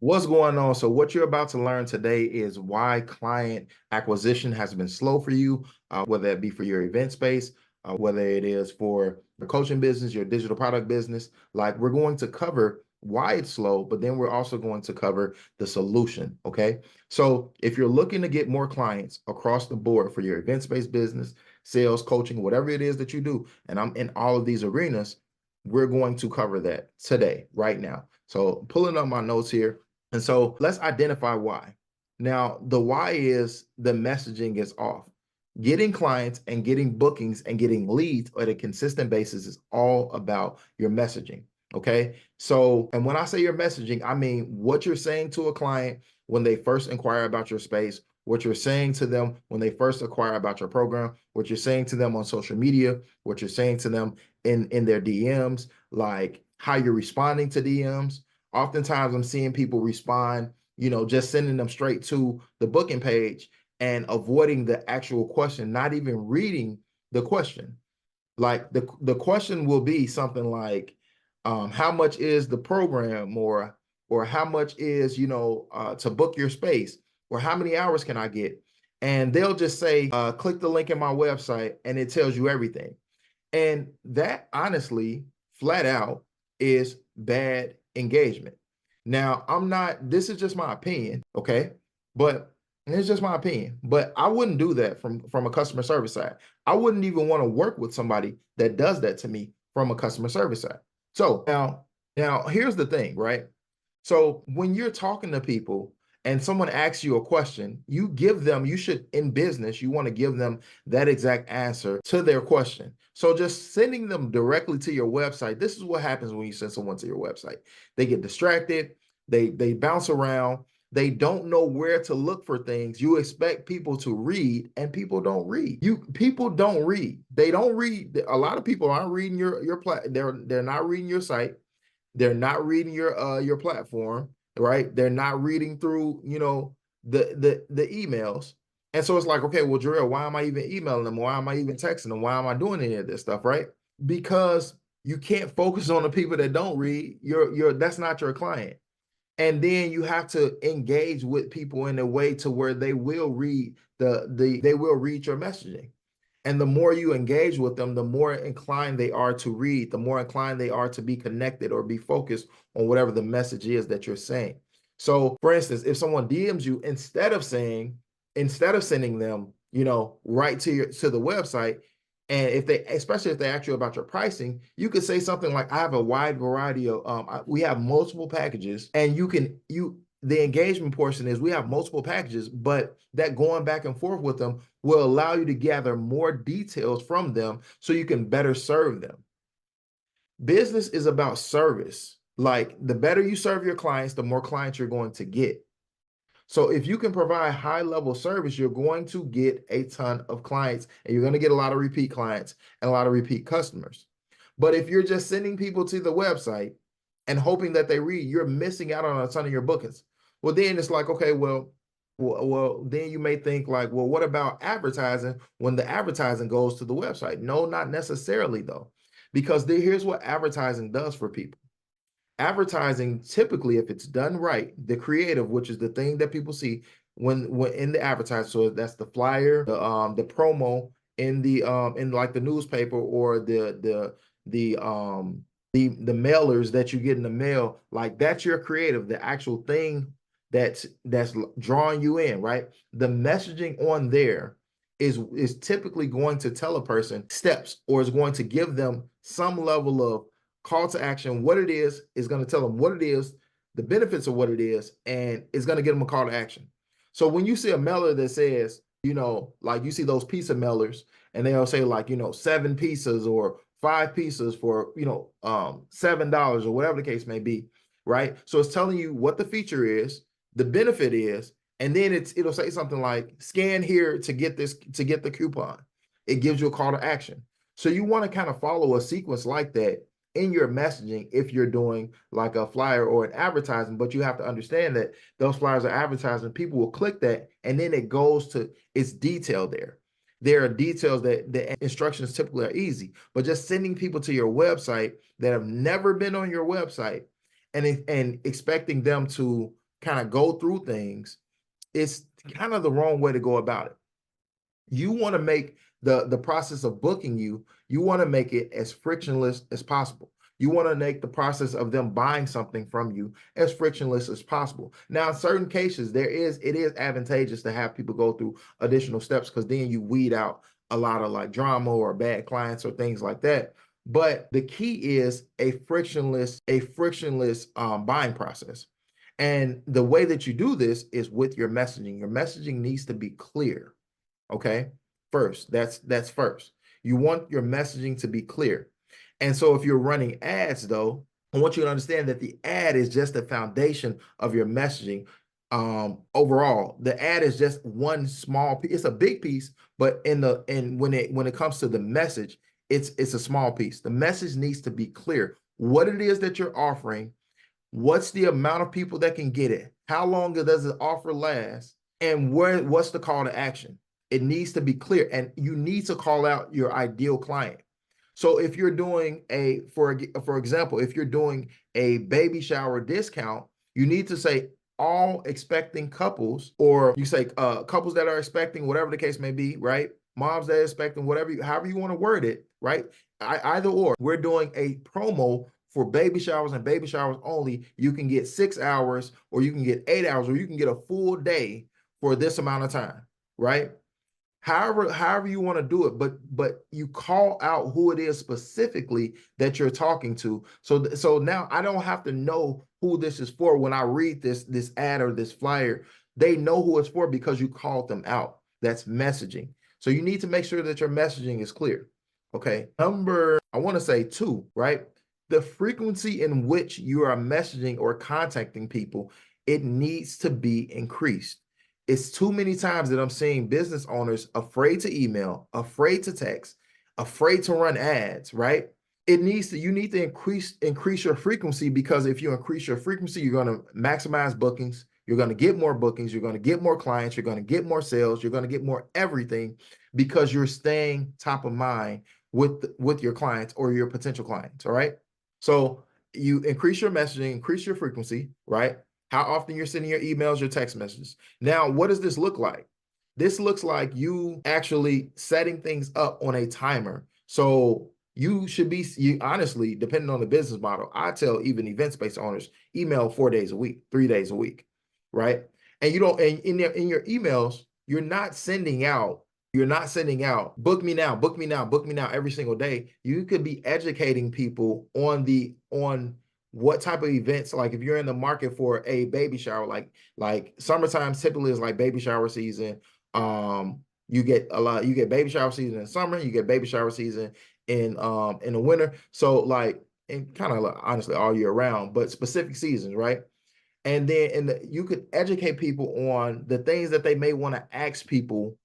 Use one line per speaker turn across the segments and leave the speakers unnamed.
What's going on? So, what you're about to learn today is why client acquisition has been slow for you, whether it be for your event space, whether it is for the coaching business, your digital product business. Like, we're going to cover why it's slow, but then we're also going to cover the solution. Okay. So, if you're looking to get more clients across the board for your event space business, sales, coaching, whatever it is that you do, and I'm in all of these arenas, we're going to cover that today, right now. So, pulling up my notes here. And so let's identify why. Now, the why is the messaging is off. Getting clients and getting bookings and getting leads at a consistent basis is all about your messaging. Okay. So, and when I say your messaging, I mean what you're saying to a client when they first inquire about your space, what you're saying to them when they first inquire about your program, what you're saying to them on social media, what you're saying to them in their DMs, like how you're responding to DMs. Oftentimes I'm seeing people respond, just sending them straight to the booking page and avoiding the actual question, not even reading the question. Like the question will be something like, how much is the program, or how much is, to book your space, or how many hours can I get? And they'll just say, click the link in my website and it tells you everything. And that honestly, flat out, is bad engagement. Now, this is just my opinion, okay? But it's just my opinion. But I wouldn't do that from a customer service side. I wouldn't even want to work with somebody that does that to me from a customer service side. So now here's the thing, right? So when you're talking to people and someone asks you a question, you should, in business, you want to give them that exact answer to their question. So just sending them directly to your website, this is what happens when you send someone to your website. They get distracted, they bounce around, they don't know where to look for things. You expect people to read, and people don't read. People don't read. They don't read. A lot of people aren't reading they're not reading your site. They're not reading your platform, right? They're not reading through, the emails. And so it's like, okay, well, Jarrell, why am I even emailing them? Why am I even texting them? Why am I doing any of this stuff, right? Because you can't focus on the people that don't read. That's not your client. And then you have to engage with people in a way to where they will read they will read your messaging. And the more you engage with them, the more inclined they are to read, the more inclined they are to be connected or be focused on whatever the message is that you're saying. So, for instance, if someone DMs you, instead of sending them, right to the website, and especially if they ask you about your pricing, you could say something like, "I have a wide variety of, we have multiple packages," and the engagement portion is we have multiple packages, but that going back and forth with them will allow you to gather more details from them so you can better serve them. Business is about service. Like, the better you serve your clients, the more clients you're going to get. So if you can provide high level service, you're going to get a ton of clients, and you're going to get a lot of repeat clients and a lot of repeat customers. But if you're just sending people to the website and hoping that they read, you're missing out on a ton of your bookings. Well, then it's like, okay, well, then you may think like, well, what about advertising when the advertising goes to the website? No, not necessarily though, because here's what advertising does for people. Advertising, typically, if it's done right, the creative, which is the thing that people see when in the advertising, so that's the flyer, the promo in like the newspaper, or the mailers that you get in the mail, like that's your creative, the actual thing that's drawing you in, right? The messaging on there is typically going to tell a person steps, or is going to give them some level of call to action. What it is going to tell them what it is, the benefits of what it is, and it's going to give them a call to action. So when you see a mailer that says, like you see those pizza mailers, and they'll say like, 7 pizzas or 5 pizzas for, $7 or whatever the case may be, right? So it's telling you what the feature is, the benefit is, and then it'll say something like, scan here to get the coupon. It gives you a call to action. So you want to kind of follow a sequence like that in your messaging if you're doing like a flyer or an advertising. But you have to understand that those flyers are advertising. People will click that, and then it goes to it's detailed there. There are details that the instructions typically are easy, but just sending people to your website that have never been on your website, and expecting them to kind of go through things, it's kind of the wrong way to go about it. You want to make the process of booking you want to make it as frictionless as possible. You want to make the process of them buying something from you as frictionless as possible. Now, in certain cases, it is advantageous to have people go through additional steps, because then you weed out a lot of like drama or bad clients or things like that. But the key is a frictionless buying process. And the way that you do this is with your messaging. Your messaging needs to be clear. Okay. First, that's first. You want your messaging to be clear. And so if you're running ads, though, I want you to understand that the ad is just the foundation of your messaging. Overall, the ad is just one small piece. It's a big piece, but when it comes to the message, it's a small piece. The message needs to be clear. What it is that you're offering, what's the amount of people that can get it, how long does the offer last, and what's the call to action. It needs to be clear, and you need to call out your ideal client. So if you're doing for example, if you're doing a baby shower discount, you need to say all expecting couples, or you say couples that are expecting, whatever the case may be, right? Moms that are expecting, however you want to word it, right? Either or. We're doing a promo for baby showers and baby showers only. You can get 6 hours, or you can get 8 hours, or you can get a full day for this amount of time, right? However you want to do it, but you call out who it is specifically that you're talking to. So now I don't have to know who this is for. When I read this ad or this flyer, they know who it's for because you called them out. That's messaging. So you need to make sure that your messaging is clear. Okay. Number, I want to say 2, right? The frequency in which you are messaging or contacting people, it needs to be increased. It's too many times that I'm seeing business owners afraid to email, afraid to text, afraid to run ads, right? You need to increase your frequency, because if you increase your frequency, you're going to maximize bookings. You're going to get more bookings. You're going to get more clients. You're going to get more sales. You're going to get more everything, because you're staying top of mind with your clients or your potential clients. All right. So you increase your messaging, increase your frequency, right? How often you're sending your emails, your text messages. Now, what does this look like? This looks like you actually setting things up on a timer. So you honestly, depending on the business model, I tell even event-based owners, email 4 days a week, 3 days a week, right? And you don't, and in your emails, you're not sending out, book me now, book me now, book me now every single day. You could be educating people on what type of events. Like if you're in the market for a baby shower, like summertime typically is like baby shower season. You get baby shower season in summer, you get baby shower season in the winter. So like, and kind of honestly all year round, but specific seasons, right? And then you could educate people on the things that they may want to ask people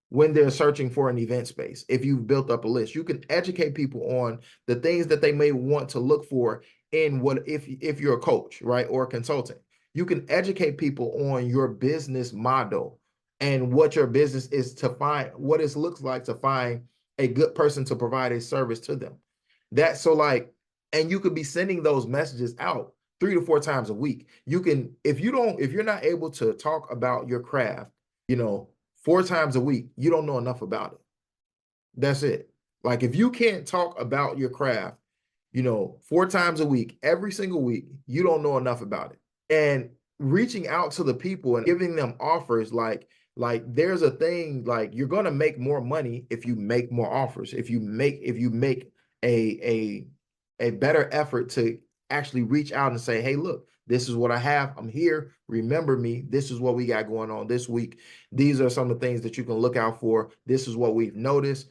when they're searching for an event space. If you've built up a list, you can educate people on the things that they may want to look for in if you're a coach, right, or a consultant. You can educate people on your business model and what your business is, to find what it looks like to find a good person to provide a service to them. And you could be sending those messages out 3 to 4 times a week. You can, if you're not able to talk about your craft, 4 times a week, you don't know enough about it. That's it. Like if you can't talk about your craft, 4 times a week, every single week, you don't know enough about it. And reaching out to the people and giving them offers, like there's a thing, like you're going to make more money if you make more offers. If you make a better effort to actually reach out and say, hey, look, this is what I have. I'm here. Remember me. This is what we got going on this week. These are some of the things that you can look out for. This is what we've noticed.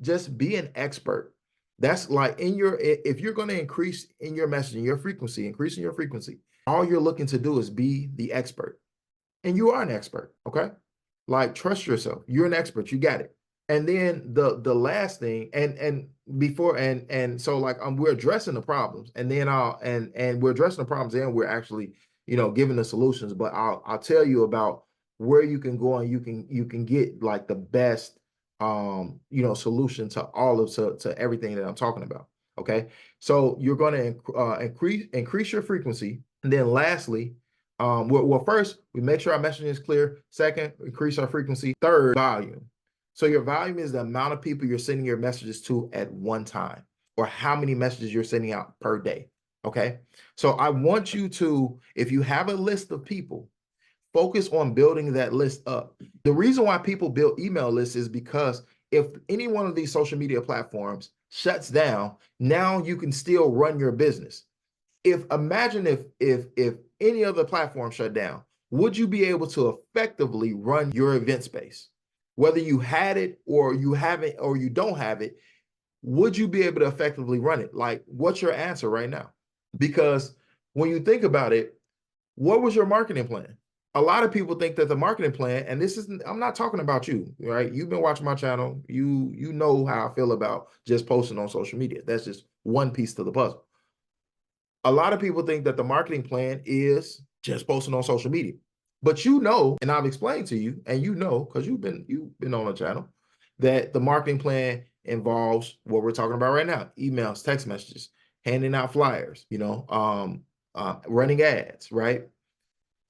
Just be an expert. That's like if you're going to increase in your messaging, your frequency, increasing your frequency, all you're looking to do is be the expert. And you are an expert. Okay. Like trust yourself. You're an expert. You got it. And then the last thing, so like we're addressing the problems, and then we're addressing the problems, and we're actually giving the solutions. But I'll tell you about where you can go, and you can get like the best solution to everything that I'm talking about. Okay, so you're going to increase your frequency, and then lastly, Well, first, we make sure our messaging is clear. Second, increase our frequency. Third, volume. So your volume is the amount of people you're sending your messages to at one time, or how many messages you're sending out per day. Okay. So I want you to, if you have a list of people, focus on building that list up. The reason why people build email lists is because if any one of these social media platforms shuts down, now you can still run your business. Imagine if any other platform shut down, would you be able to effectively run your event space? Whether you had it or you haven't or you don't have it, would you be able to effectively run it? Like, what's your answer right now? Because when you think about it, what was your marketing plan? A lot of people think that the marketing plan, and this isn't, I'm not talking about you, right? You've been watching my channel. You know how I feel about just posting on social media. That's just one piece to the puzzle. A lot of people think that the marketing plan is just posting on social media. But you know, and I've explained to you, and you know, because you've been on the channel, that the marketing plan involves what we're talking about right now: emails, text messages, handing out flyers, running ads, right?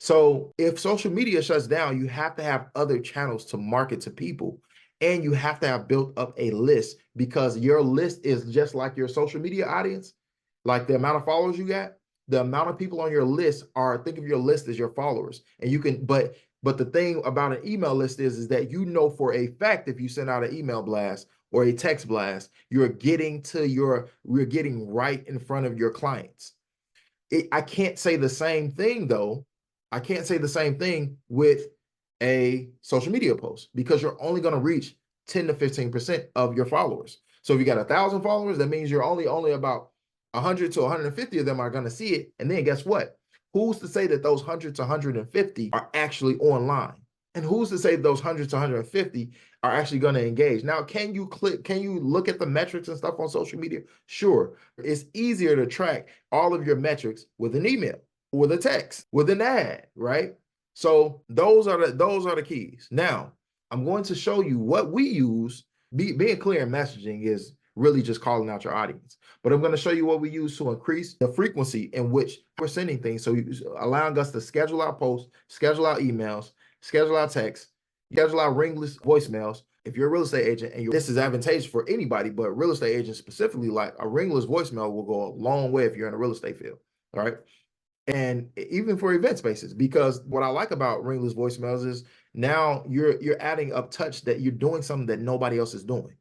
So if social media shuts down, you have to have other channels to market to people. And you have to have built up a list, because your list is just like your social media audience, like the amount of followers you got, the amount of people on your list are, think of your list as your followers. And you can, but the thing about an email list is that you know for a fact if you send out an email blast or a text blast, you're getting right in front of your clients. I can't say the same thing though. I can't say the same thing with a social media post, because you're only going to reach 10 to 15% of your followers. So if you got 1,000 followers, that means you're only about 100 to 150 of them are going to see it. And then guess what? Who's to say that those 100 to 150 are actually online? And who's to say those 100 to 150 are actually going to engage? Now, can you look at the metrics and stuff on social media? Sure. It's easier to track all of your metrics with an email, with a text, with an ad, right? So those are the keys. Now, I'm going to show you what we use. Being clear in messaging is really just calling out your audience. But I'm going to show you what we use to increase the frequency in which we're sending things. So allowing us to schedule our posts, schedule our emails, schedule our texts, schedule our ringless voicemails. If you're a real estate agent, and this is advantageous for anybody, but real estate agents specifically, like a ringless voicemail will go a long way if you're in the real estate field. All right. And even for event spaces, because what I like about ringless voicemails is now you're adding up touch that you're doing something that nobody else is doing.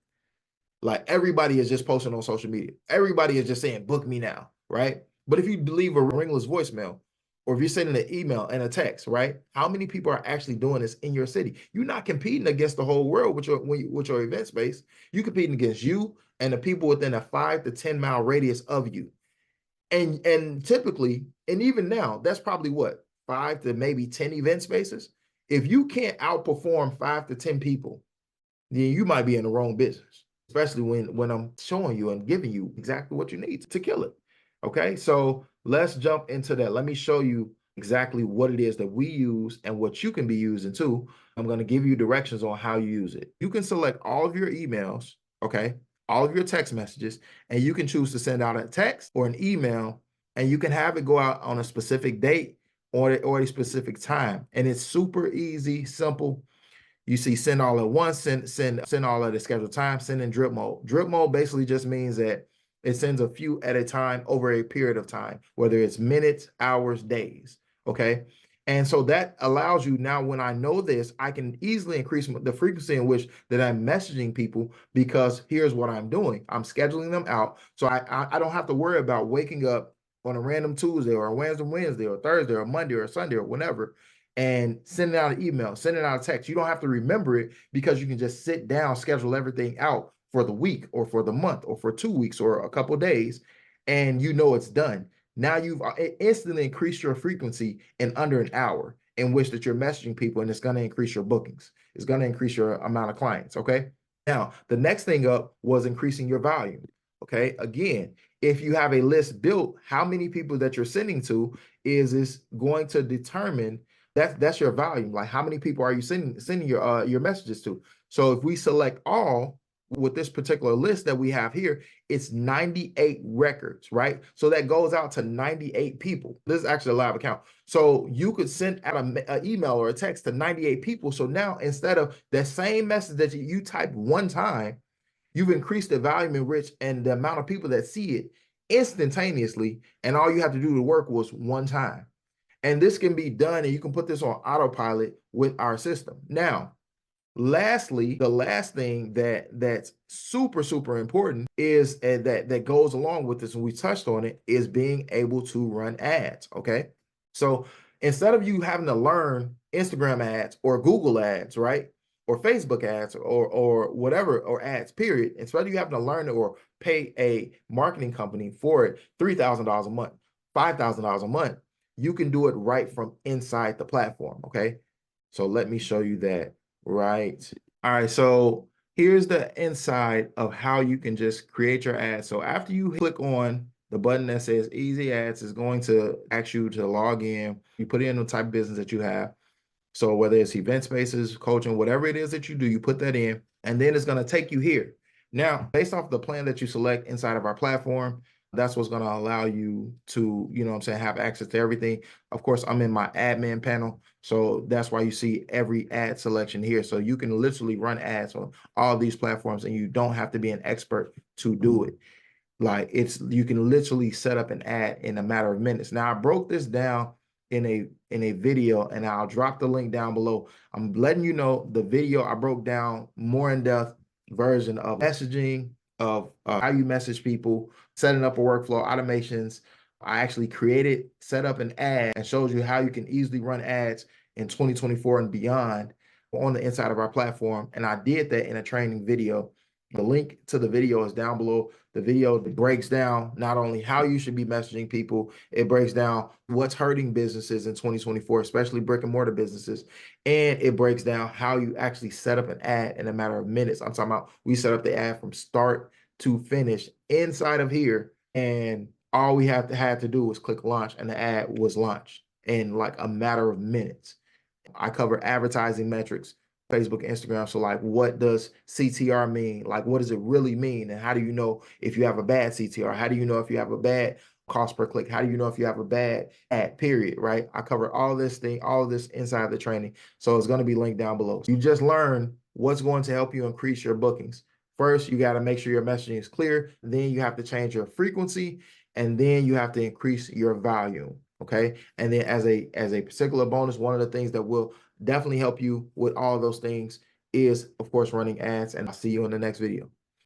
Like everybody is just posting on social media. Everybody is just saying, book me now, right? But if you leave a ringless voicemail, or if you're sending an email and a text, right? How many people are actually doing this in your city? You're not competing against the whole world with your event space. You're competing against you and the people within a 5 to 10 mile radius of you. And typically, and even now, that's probably what, 5 to maybe 10 event spaces. If you can't outperform 5 to 10 people, then you might be in the wrong business, especially when I'm showing you and giving you exactly what you need to kill it. Okay, so let's jump into that. Let me show you exactly what it is that we use and what you can be using too. I'm going to give you directions on how you use it. You can select all of your emails, okay, all of your text messages, and you can choose to send out a text or an email, and you can have it go out on a specific date or a specific time. And it's super easy, simple. You see send all at once, send all at a scheduled time, send in drip mode. Drip mode basically just means that it sends a few at a time over a period of time, whether it's minutes, hours, days, okay? And so that allows you now, when I know this, I can easily increase the frequency in which that I'm messaging people, because here's what I'm doing. I'm scheduling them out. So I don't have to worry about waking up on a random Tuesday or a Wednesday or Thursday or Monday or Sunday or whenever, and sending out an email, sending out a text. You don't have to remember it, because you can just sit down, schedule everything out for the week or for the month or for 2 weeks or a couple of days, and you know it's done. Now you've instantly increased your frequency in under an hour in which that you're messaging people, and it's going to increase your bookings. It's going to increase your amount of clients, okay? Now, the next thing up was increasing your volume, okay? Again, if you have a list built, how many people that you're sending to is going to determine that's your volume. Like how many people are you sending your messages to? So if we select all, with this particular list that we have here, it's 98 records, right? So that goes out to 98 people. This is actually a live account. So you could send out an email or a text to 98 people. So now instead of that same message that you typed one time, you've increased the volume and reach and the amount of people that see it instantaneously. And all you have to do to work was one time. And this can be done, and you can put this on autopilot with our system. Now, lastly, the last thing that's super important is that goes along with this, and we touched on it, is being able to run ads. Okay, so instead of you having to learn Instagram ads or Google ads, right, or Facebook ads or whatever, or ads, period, instead of you having to learn it or pay a marketing company for it, $3,000 a month, $5,000 a month, you can do it right from inside the platform. Okay, so let me show you that. Right. All right. So here's the inside of how you can just create your ads. So after you click on the button that says Easy Ads, is going to ask you to log in. You put in the type of business that you have. So whether it's event spaces, coaching, whatever it is that you do, you put that in, and then it's going to take you here. Now, based off the plan that you select inside of our platform, that's what's going to allow you to, you know what I'm saying, have access to everything. Of course, I'm in my admin panel. So that's why you see every ad selection here. So you can literally run ads on all these platforms, and you don't have to be an expert to do it. Like, you can literally set up an ad in a matter of minutes. Now, I broke this down in a video, and I'll drop the link down below. I'm letting you know the video I broke down more in-depth version of messaging, of how you message people, setting up a workflow, automations. I actually set up an ad and shows you how you can easily run ads in 2024 and beyond on the inside of our platform. And I did that in a training video. The link to the video is down below. The video breaks down not only how you should be messaging people, it breaks down what's hurting businesses in 2024, especially brick and mortar businesses. And it breaks down how you actually set up an ad in a matter of minutes. I'm talking about, we set up the ad from start to finish inside of here. And all we had to do was click launch, and the ad was launched in like a matter of minutes. I cover advertising metrics, Facebook, Instagram. So like, what does CTR mean? Like, what does it really mean? And how do you know if you have a bad CTR? How do you know if you have a bad cost per click? How do you know if you have a bad ad, period, right? I cover all this inside the training. So it's going to be linked down below. You just learn what's going to help you increase your bookings. First, you got to make sure your messaging is clear. Then you have to change your frequency, and then you have to increase your volume. Okay. And then as a particular bonus, one of the things that will definitely help you with all those things is, of course, running ads. And I'll see you in the next video.